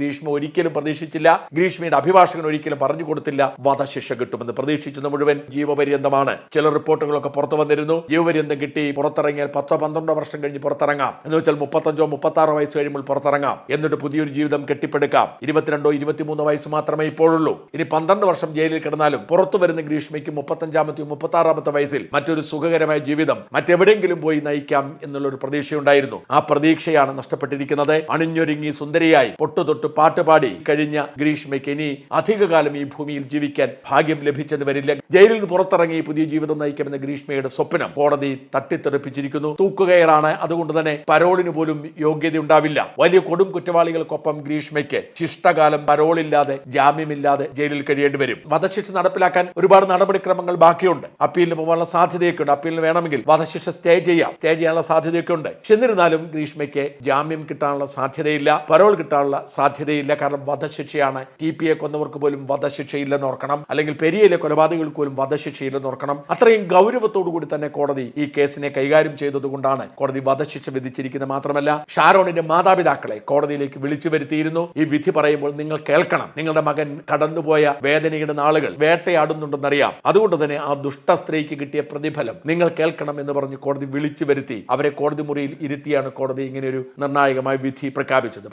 ഗ്രീഷ്മ ഒരിക്കലും പ്രതീക്ഷിച്ചില്ല. ഗ്രീഷ്മയുടെ അഭിഭാഷകൻ ഒരിക്കലും പറഞ്ഞു കൊടുത്തില്ല വധശിക്ഷ കിട്ടുമെന്ന്. പ്രതീക്ഷിച്ചത് മുഴുവൻ ജീവപര്യന്തമാണ്. ചില റിപ്പോർട്ടുകളൊക്കെ പുറത്തു വന്നിരുന്നു. ജീവപര്യന്തം കിട്ടി പുറത്തിറങ്ങിയാൽ 10-12 വർഷം കഴിഞ്ഞ് പുറത്തിറങ്ങാം എന്ന് വെച്ചാൽ 35-36 വയസ്സ് കഴിയുമ്പോൾ പുറത്തിറങ്ങാം. എന്നിട്ട് പുതിയൊരു ജീവിതം കെട്ടിപ്പടുക്കാം. 22-23 വയസ്സ് മാത്രമേ ഇപ്പോഴുള്ളൂ. ഇനി 12 വർഷം ജയിലിൽ കിടന്നാലും പുറത്തു വരുന്ന ഗ്രീഷ്മയ്ക്ക് 35-36 വയസ്സിൽ മറ്റൊരു സുഖകരമായ ജീവിതം മറ്റെവിടെയെങ്കിലും പോയി നയിക്കാം എന്നുള്ളൊരു പ്രതീക്ഷയുണ്ടായിരുന്നു. ആ പ്രതീക്ഷയാണ് നഷ്ടപ്പെട്ടിരിക്കുന്നത്. അണിഞ്ഞൊരുങ്ങി സുന്ദരിയായി പൊട്ടുതൊട്ട് പാട്ടുപാടി കഴിഞ്ഞ ഗ്രീഷ്മയ്ക്ക് ഇനി അധികകാലം ഈ ഭൂമിയിൽ ജീവിക്കാൻ ഭാഗ്യം ലഭിച്ചെന്ന് വരില്ല. ജയിലിൽ നിന്ന് പുറത്തിറങ്ങി പുതിയ ജീവിതം നയിക്കുമെന്ന ഗ്രീഷ്മയുടെ സ്വപ്നം കോടതി തട്ടിത്തെറിപ്പിച്ചിരിക്കുന്നു. തൂക്കുകയറാണ്. അതുകൊണ്ട് തന്നെ പരോളിന് പോലും യോഗ്യത ഉണ്ടാവില്ല. വലിയ കൊടും കുറ്റവാളികൾക്കൊപ്പം ഗ്രീഷ്മയ്ക്ക് ശിഷ്ടകാലം പരോളില്ലാതെ ജാമ്യമില്ലാതെ ജയിലിൽ കഴിയേണ്ടി വരും. വധശിക്ഷ നടപ്പിലാക്കാൻ ഒരുപാട് നടപടിക്രമങ്ങൾ ബാക്കിയുണ്ട്. അപ്പീലിന് പോകാനുള്ള സാധ്യതയൊക്കെ ഉണ്ട്. അപ്പീലിന് വേണമെങ്കിൽ വധശിക്ഷ സ്റ്റേ ചെയ്യാനുള്ള സാധ്യതയൊക്കെ ഉണ്ട്. പക്ഷെ എന്നിരുന്നാലും ഗ്രീഷ്മയ്ക്ക് ജാമ്യം കിട്ടാനുള്ള സാധ്യതയില്ല, പരോൾ കിട്ടാനുള്ള സാധ്യതയില്ല. കാരണം വധശിക്ഷയാണ്. TPA കൊന്നവർക്ക് പോലും വധശിക്ഷയില്ലെന്ന് ഓർക്കണം. അല്ലെങ്കിൽ പെരിയയിലെ കൊലപാതകൾക്ക് പോലും വധശിക്ഷയില്ലെന്ന് ഓർക്കണം. അത്രയും ഗൗരവത്തോടു കൂടി തന്നെ കോടതി ഈ കേസിനെ കൈകാര്യം ചെയ്തതുകൊണ്ടാണ് കോടതി വധശിക്ഷ വിധിച്ചിരിക്കുന്നത്. മാത്രമല്ല ഷാരോണിന്റെ മാതാപിതാക്കളെ കോടതിയിലേക്ക് വിളിച്ചു വരുത്തിയിരുന്നു. ഈ വിധി പറയുമ്പോൾ നിങ്ങൾ കേൾക്കണം. നിങ്ങളുടെ മകൻ കടന്നുപോയ വേദനയുടെ നാളുകൾ വേട്ടയാടുന്നുണ്ടെന്നറിയാം. അതുകൊണ്ട് തന്നെ ആ ദുഷ്ട സ്ത്രീക്ക് കിട്ടിയ പ്രതിഫലം നിങ്ങൾ കേൾക്കണം എന്ന് പറഞ്ഞ് കോടതി വിളിച്ചു വരുത്തി. അവരെ കോടതി മുറിയിൽ ഇരുത്തിയാണ് കോടതി ഇങ്ങനെയൊരു നിർണായകമായ വിധി പ്രഖ്യാപിച്ചത്.